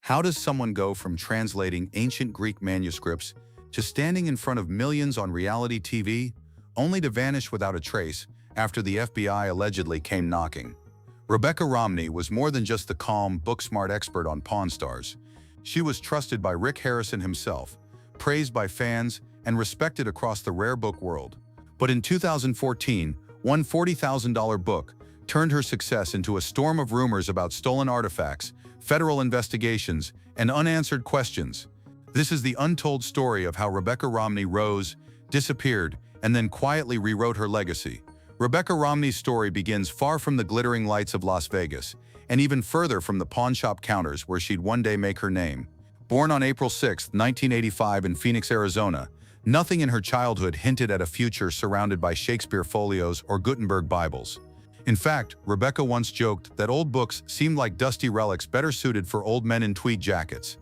How does someone go from translating ancient Greek manuscripts to standing in front of millions on reality TV, only to vanish without a trace after the FBI allegedly came knocking? Rebecca Romney was more than just the calm, book-smart expert on Pawn Stars. She was trusted by Rick Harrison himself, praised by fans, and respected across the rare book world. But in 2014, one $40,000 book turned her success into a storm of rumors about stolen artifacts, federal investigations, and unanswered questions. This is the untold story of how Rebecca Romney rose, disappeared, and then quietly rewrote her legacy. Rebecca Romney's story begins far from the glittering lights of Las Vegas, and even further from the pawnshop counters where she'd one day make her name. Born on April 6, 1985 in Phoenix, Arizona, nothing in her childhood hinted at a future surrounded by Shakespeare folios or Gutenberg Bibles. In fact, Rebecca once joked that old books seemed like dusty relics better suited for old men in tweed jackets.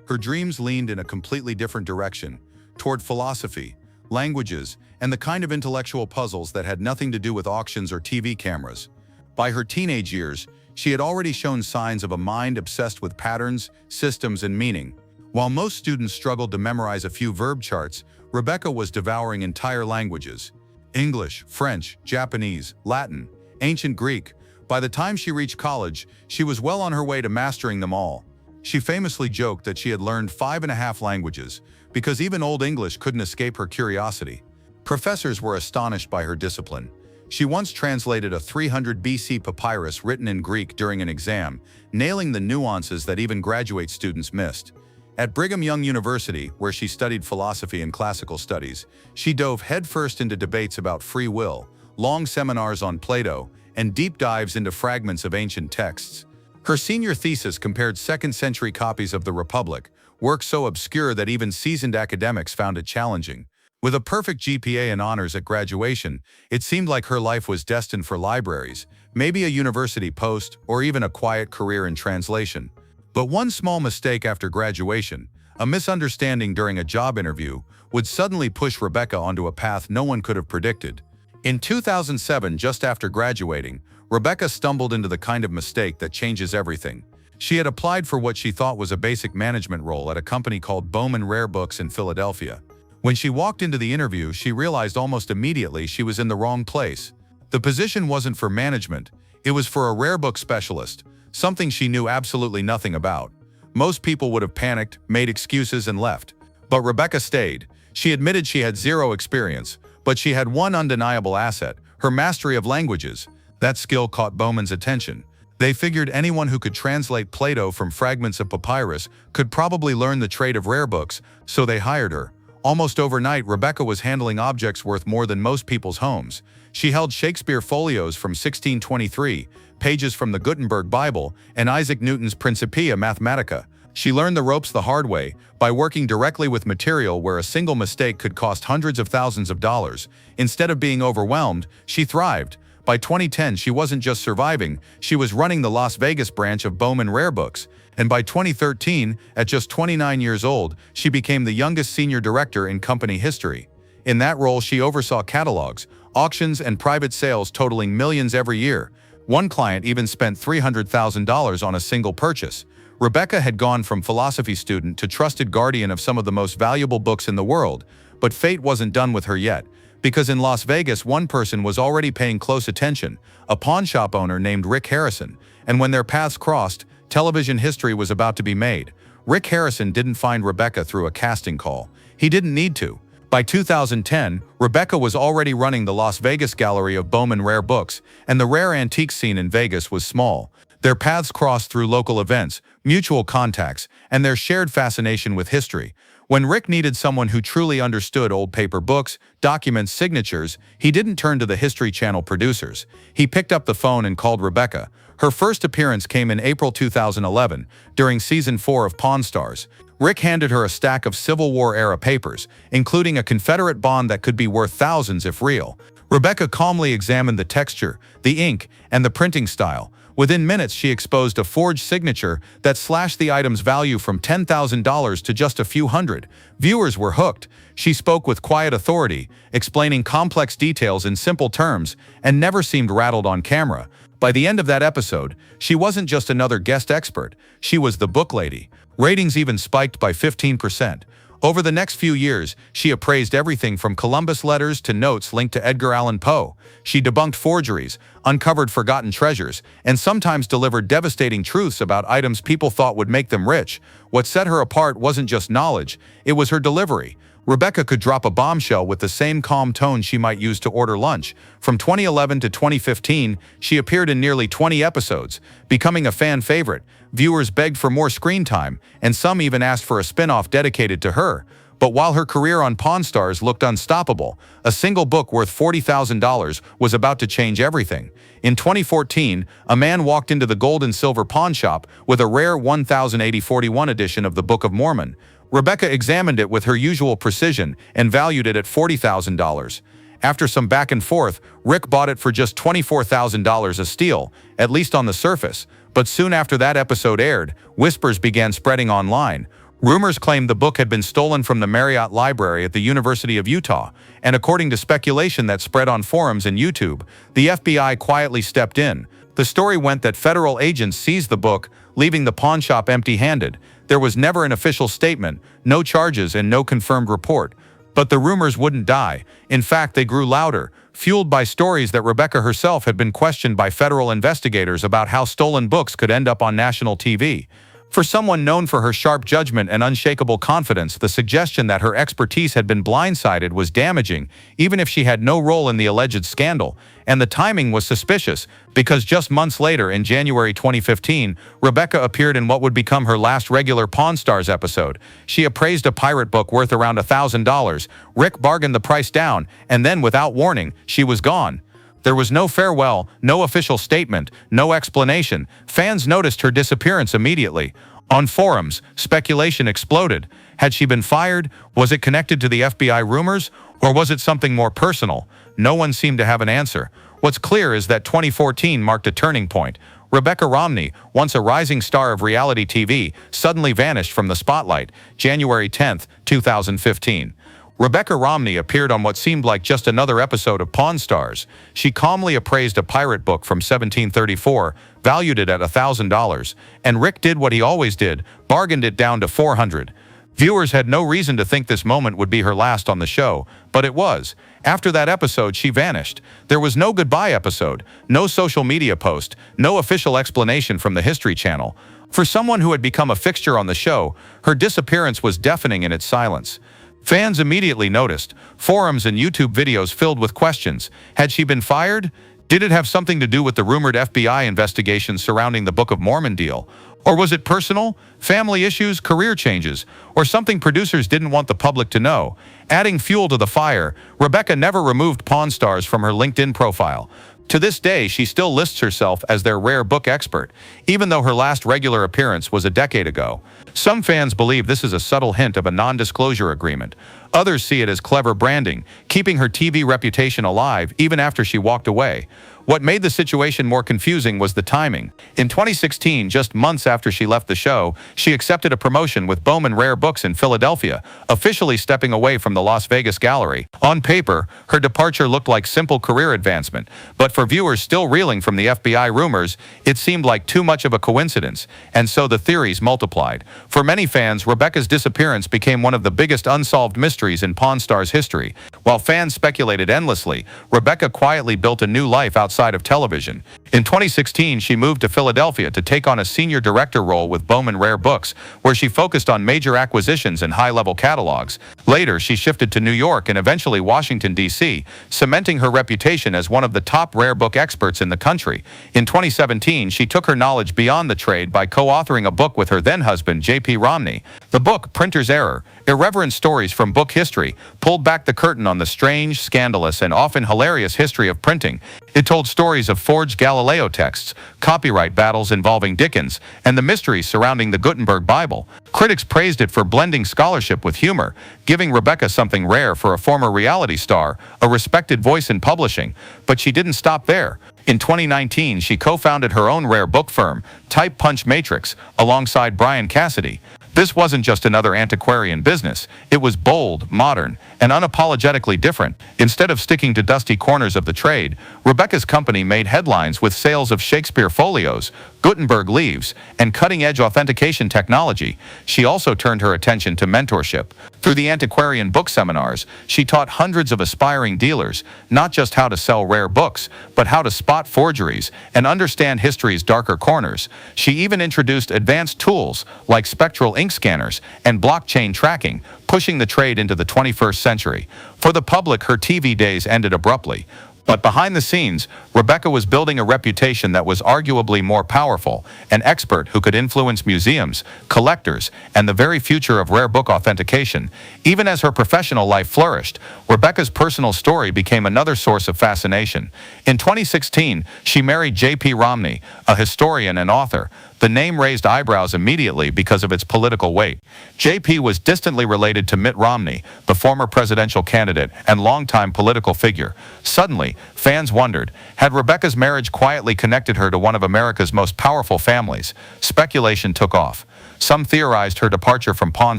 Her dreams leaned in a completely different direction, toward philosophy, languages, and the kind of intellectual puzzles that had nothing to do with auctions or TV cameras. By her teenage years, she had already shown signs of a mind obsessed with patterns, systems, and meaning. While most students struggled to memorize a few verb charts, Rebecca was devouring entire languages: English, French, Japanese, Latin, ancient Greek. By the time she reached college, she was well on her way to mastering them all. She famously joked that she had learned 5.5 languages, because even Old English couldn't escape her curiosity. Professors were astonished by her discipline. She once translated a 300 BC papyrus written in Greek during an exam, nailing the nuances that even graduate students missed. At Brigham Young University, where she studied philosophy and classical studies, she dove headfirst into debates about free will, long seminars on Plato, and deep dives into fragments of ancient texts. Her senior thesis compared second-century copies of the Republic, work so obscure that even seasoned academics found it challenging. With a perfect GPA and honors at graduation, it seemed like her life was destined for libraries, maybe a university post, or even a quiet career in translation. But one small mistake after graduation, a misunderstanding during a job interview, would suddenly push Rebecca onto a path no one could have predicted. In 2007, just after graduating, Rebecca stumbled into the kind of mistake that changes everything. She had applied for what she thought was a basic management role at a company called Bowman Rare Books in Philadelphia. When she walked into the interview, she realized almost immediately she was in the wrong place. The position wasn't for management, it was for a rare book specialist, something she knew absolutely nothing about. Most people would have panicked, made excuses, and left. But Rebecca stayed. She admitted she had zero experience, but she had one undeniable asset: her mastery of languages. That skill caught Bowman's attention. They figured anyone who could translate Plato from fragments of papyrus could probably learn the trade of rare books, so they hired her. Almost overnight, Rebecca was handling objects worth more than most people's homes. She held Shakespeare folios from 1623, pages from the Gutenberg Bible, and Isaac Newton's Principia Mathematica. She learned the ropes the hard way, by working directly with material where a single mistake could cost hundreds of thousands of dollars. Instead of being overwhelmed, she thrived. By 2010, she wasn't just surviving, she was running the Las Vegas branch of Bowman Rare Books. And by 2013, at just 29 years old, she became the youngest senior director in company history. In that role, she oversaw catalogs, auctions, and private sales totaling millions every year. One client even spent $300,000 on a single purchase. Rebecca had gone from philosophy student to trusted guardian of some of the most valuable books in the world. But fate wasn't done with her yet, because in Las Vegas, one person was already paying close attention, a pawnshop owner named Rick Harrison. And when their paths crossed, television history was about to be made. Rick Harrison didn't find Rebecca through a casting call. He didn't need to. By 2010, Rebecca was already running the Las Vegas gallery of Bowman Rare Books, and the rare antique scene in Vegas was small. Their paths crossed through local events, mutual contacts, and their shared fascination with history. When Rick needed someone who truly understood old paper books, documents, signatures, he didn't turn to the History Channel producers. He picked up the phone and called Rebecca. Her first appearance came in April 2011, during Season 4 of Pawn Stars. Rick handed her a stack of Civil War-era papers, including a Confederate bond that could be worth thousands if real. Rebecca calmly examined the texture, the ink, and the printing style. Within minutes, she exposed a forged signature that slashed the item's value from $10,000 to just a few hundred. Viewers were hooked. She spoke with quiet authority, explaining complex details in simple terms, and never seemed rattled on camera. By the end of that episode, she wasn't just another guest expert, she was the book lady. Ratings even spiked by 15%. Over the next few years, she appraised everything from Columbus letters to notes linked to Edgar Allan Poe. She debunked forgeries, uncovered forgotten treasures, and sometimes delivered devastating truths about items people thought would make them rich. What set her apart wasn't just knowledge, it was her delivery. Rebecca could drop a bombshell with the same calm tone she might use to order lunch. From 2011 to 2015, she appeared in nearly 20 episodes, becoming a fan favorite. Viewers begged for more screen time, and some even asked for a spin-off dedicated to her. But while her career on Pawn Stars looked unstoppable, a single book worth $40,000 was about to change everything. In 2014, a man walked into the gold and silver pawn shop with a rare 1080-41 edition of the Book of Mormon. Rebecca examined it with her usual precision and valued it at $40,000. After some back and forth, Rick bought it for just $24,000 a steal, at least on the surface. But soon after that episode aired, whispers began spreading online. Rumors claimed the book had been stolen from the Marriott Library at the University of Utah, and according to speculation that spread on forums and YouTube, the FBI quietly stepped in. The story went that federal agents seized the book, leaving the pawn shop empty-handed. There was never an official statement, no charges, and no confirmed report. But the rumors wouldn't die. In fact, they grew louder, fueled by stories that Rebecca herself had been questioned by federal investigators about how stolen books could end up on national TV. For someone known for her sharp judgment and unshakable confidence, the suggestion that her expertise had been blindsided was damaging, even if she had no role in the alleged scandal. And the timing was suspicious, because just months later, in January 2015, Rebecca appeared in what would become her last regular Pawn Stars episode. She appraised a pirate book worth around $1,000. Rick bargained the price down, and then, without warning, she was gone. There was no farewell, no official statement, no explanation. Fans noticed her disappearance immediately. On forums, speculation exploded. Had she been fired? Was it connected to the FBI rumors? Or was it something more personal? No one seemed to have an answer. What's clear is that 2014 marked a turning point. Rebecca Romney, once a rising star of reality TV, suddenly vanished from the spotlight. January 10, 2015. Rebecca Romney appeared on what seemed like just another episode of Pawn Stars. She calmly appraised a pirate book from 1734, valued it at $1,000, and Rick did what he always did, bargained it down to $400. Viewers had no reason to think this moment would be her last on the show, but it was. After that episode, she vanished. There was no goodbye episode, no social media post, no official explanation from the History Channel. For someone who had become a fixture on the show, her disappearance was deafening in its silence. Fans immediately noticed. Forums and YouTube videos filled with questions. Had she been fired? Did it have something to do with the rumored FBI investigation surrounding the Book of Mormon deal? Or was it personal? Family issues, career changes, or something producers didn't want the public to know? Adding fuel to the fire, Rebecca never removed Pawn Stars from her LinkedIn profile. To this day, she still lists herself as their rare book expert, even though her last regular appearance was a decade ago. Some fans believe this is a subtle hint of a non-disclosure agreement. Others see it as clever branding, keeping her TV reputation alive even after she walked away. What made the situation more confusing was the timing. In 2016, just months after she left the show, she accepted a promotion with Bowman Rare Books in Philadelphia, officially stepping away from the Las Vegas gallery. On paper, her departure looked like simple career advancement, but for viewers still reeling from the FBI rumors, it seemed like too much of a coincidence, and so the theories multiplied. For many fans, Rebecca's disappearance became one of the biggest unsolved mysteries in Pawn Stars history. While fans speculated endlessly, Rebecca quietly built a new life outside of television. In 2016, she moved to Philadelphia to take on a senior director role with Bowman Rare Books, where she focused on major acquisitions and high-level catalogs. Later, she shifted to New York and eventually Washington, D.C., cementing her reputation as one of the top rare book experts in the country. In 2017, she took her knowledge beyond the trade by co-authoring a book with her then-husband, J.P. Romney. The book, Printer's Error, Irreverent Stories from Book History, pulled back the curtain on the strange, scandalous, and often hilarious history of printing. It told stories of forged Galileo texts, copyright battles involving Dickens, and the mysteries surrounding the Gutenberg Bible. Critics praised it for blending scholarship with humor, giving Rebecca something rare for a former reality star, a respected voice in publishing. But she didn't stop there. In 2019, she co-founded her own rare book firm, Type Punch Matrix, alongside Brian Cassidy. This wasn't just another antiquarian business. It was bold, modern, and unapologetically different. Instead of sticking to dusty corners of the trade, Rebecca's company made headlines with sales of Shakespeare folios, Gutenberg leaves, and cutting-edge authentication technology. She also turned her attention to mentorship. Through the antiquarian book seminars, she taught hundreds of aspiring dealers not just how to sell rare books, but how to spot forgeries and understand history's darker corners. She even introduced advanced tools like spectral ink scanners and blockchain tracking, pushing the trade into the 21st century. For the public, her TV days ended abruptly. But behind the scenes, Rebecca was building a reputation that was arguably more powerful, an expert who could influence museums, collectors, and the very future of rare book authentication. Even as her professional life flourished, Rebecca's personal story became another source of fascination. In 2016, she married J.P. Romney, a historian and author. The name raised eyebrows immediately because of its political weight. J.P. was distantly related to Mitt Romney, the former presidential candidate and longtime political figure. Suddenly, fans wondered, had Rebecca's marriage quietly connected her to one of America's most powerful families? Speculation took off. Some theorized her departure from Pawn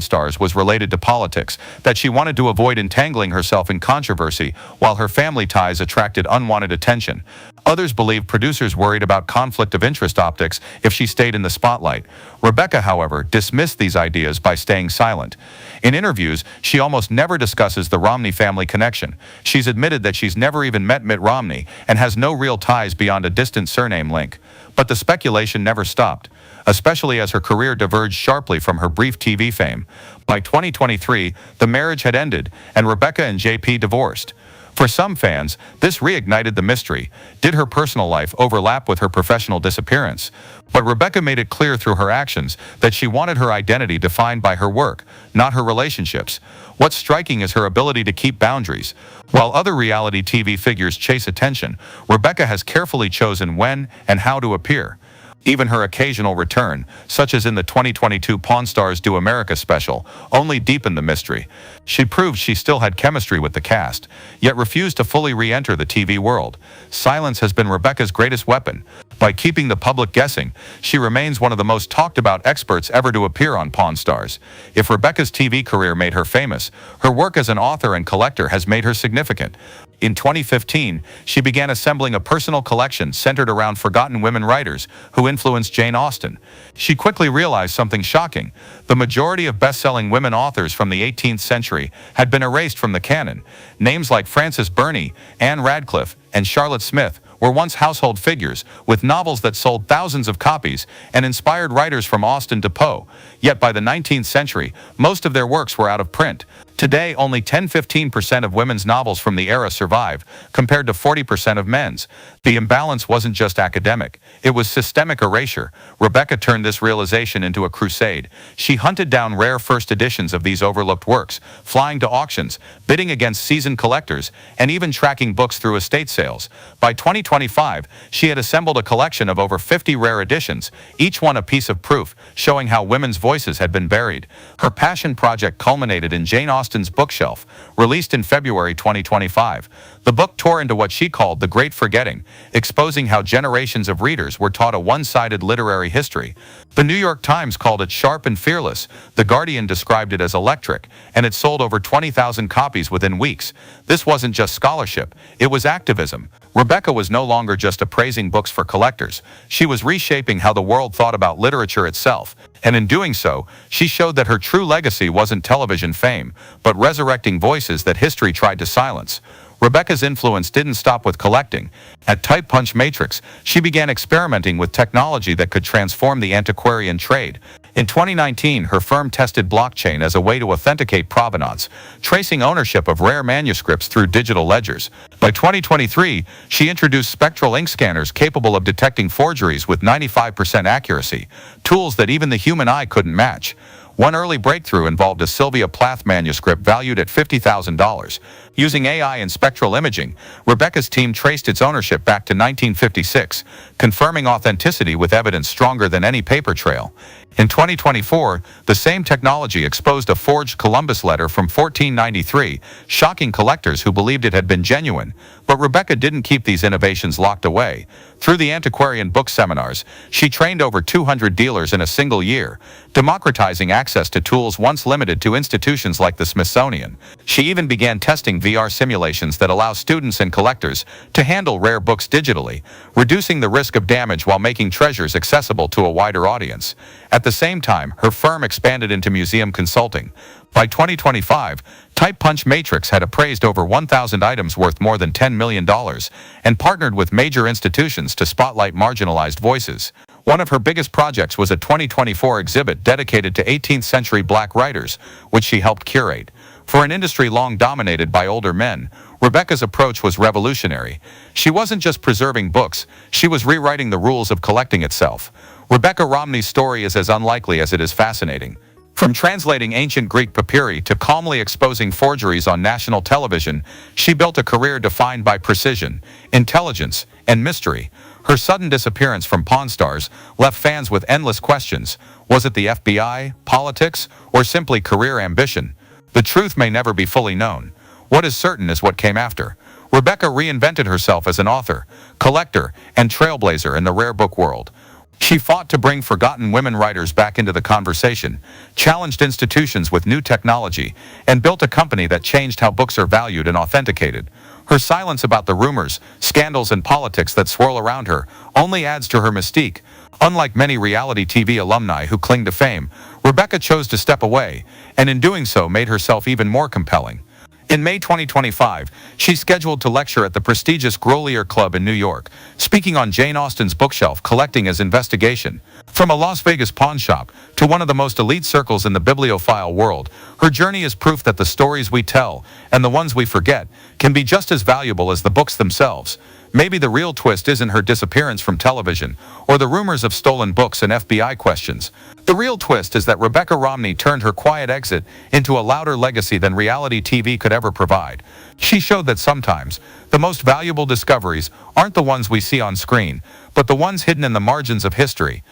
Stars was related to politics, that she wanted to avoid entangling herself in controversy, while her family ties attracted unwanted attention. Others believed producers worried about conflict of interest optics if she stayed in the spotlight. Rebecca, however, dismissed these ideas by staying silent. In interviews, she almost never discusses the Romney family connection. She's admitted that she's never even met Mitt Romney and has no real ties beyond a distant surname link. But the speculation never stopped, especially as her career diverged sharply from her brief TV fame. By 2023, the marriage had ended, and Rebecca and JP divorced. For some fans, this reignited the mystery. Did her personal life overlap with her professional disappearance? But Rebecca made it clear through her actions that she wanted her identity defined by her work, not her relationships. What's striking is her ability to keep boundaries. While other reality TV figures chase attention, Rebecca has carefully chosen when and how to appear. Even her occasional return, such as in the 2022 Pawn Stars Do America special, only deepened the mystery. She proved she still had chemistry with the cast, yet refused to fully re-enter the TV world. Silence has been Rebecca's greatest weapon. By keeping the public guessing, she remains one of the most talked about experts ever to appear on Pawn Stars. If Rebecca's TV career made her famous, her work as an author and collector has made her significant. In 2015, she began assembling a personal collection centered around forgotten women writers who influenced Jane Austen. She quickly realized something shocking. The majority of best-selling women authors from the 18th century had been erased from the canon. Names like Frances Burney, Anne Radcliffe, and Charlotte Smith were once household figures, with novels that sold thousands of copies and inspired writers from Austen to Poe. Yet by the 19th century, most of their works were out of print. Today, only 10–15% of women's novels from the era survive, compared to 40% of men's. The imbalance wasn't just academic, it was systemic erasure. Rebecca turned this realization into a crusade. She hunted down rare first editions of these overlooked works, flying to auctions, bidding against seasoned collectors, and even tracking books through estate sales. By 2025, she had assembled a collection of over 50 rare editions, each one a piece of proof, showing how women's voices had been buried. Her passion project culminated in Jane Austen's Bookshelf, released in February 2025. The book tore into what she called the Great Forgetting, exposing how generations of readers were taught a one-sided literary history. The New York Times called it sharp and fearless. The Guardian described it as electric, and it sold over 20,000 copies within weeks. This wasn't just scholarship, it was activism. Rebecca was no longer just appraising books for collectors. She was reshaping how the world thought about literature itself. And in doing so, she showed that her true legacy wasn't television fame, but resurrecting voices that history tried to silence. Rebecca's influence didn't stop with collecting. At Type Punch Matrix, she began experimenting with technology that could transform the antiquarian trade. In 2019, her firm tested blockchain as a way to authenticate provenance, tracing ownership of rare manuscripts through digital ledgers. By 2023, she introduced spectral ink scanners capable of detecting forgeries with 95% accuracy, tools that even the human eye couldn't match. One early breakthrough involved a Sylvia Plath manuscript valued at $50,000. Using AI and spectral imaging, Rebecca's team traced its ownership back to 1956, confirming authenticity with evidence stronger than any paper trail. In 2024, the same technology exposed a forged Columbus letter from 1493, shocking collectors who believed it had been genuine. But Rebecca didn't keep these innovations locked away. Through the antiquarian book seminars, she trained over 200 dealers in a single year, democratizing access to tools once limited to institutions like the Smithsonian. She even began testing VR simulations that allow students and collectors to handle rare books digitally, reducing the risk of damage while making treasures accessible to a wider audience. At the same time, her firm expanded into museum consulting. By 2025, Type Punch Matrix had appraised over 1,000 items worth more than $10 million and partnered with major institutions to spotlight marginalized voices. One of her biggest projects was a 2024 exhibit dedicated to 18th century black writers, which she helped curate. For an industry long dominated by older men, Rebecca's approach was revolutionary. She wasn't just preserving books, she was rewriting the rules of collecting itself. Rebecca Romney's story is as unlikely as it is fascinating. From translating ancient Greek papyri to calmly exposing forgeries on national television, she built a career defined by precision, intelligence, and mystery. Her sudden disappearance from Pawn Stars left fans with endless questions. Was it the FBI, politics, or simply career ambition? The truth may never be fully known. What is certain is what came after. Rebecca reinvented herself as an author, collector, and trailblazer in the rare book world. She fought to bring forgotten women writers back into the conversation, challenged institutions with new technology, and built a company that changed how books are valued and authenticated. Her silence about the rumors, scandals, and politics that swirl around her only adds to her mystique. Unlike many reality TV alumni who cling to fame, Rebecca chose to step away, and in doing so made herself even more compelling. In May 2025, she's scheduled to lecture at the prestigious Grolier Club in New York, speaking on Jane Austen's bookshelf Collecting as Investigation. From a Las Vegas pawn shop to one of the most elite circles in the bibliophile world, her journey is proof that the stories we tell, and the ones we forget, can be just as valuable as the books themselves. Maybe the real twist isn't her disappearance from television, or the rumors of stolen books and FBI questions. The real twist is that Rebecca Romney turned her quiet exit into a louder legacy than reality TV could ever provide. She showed that sometimes, the most valuable discoveries aren't the ones we see on screen, but the ones hidden in the margins of history.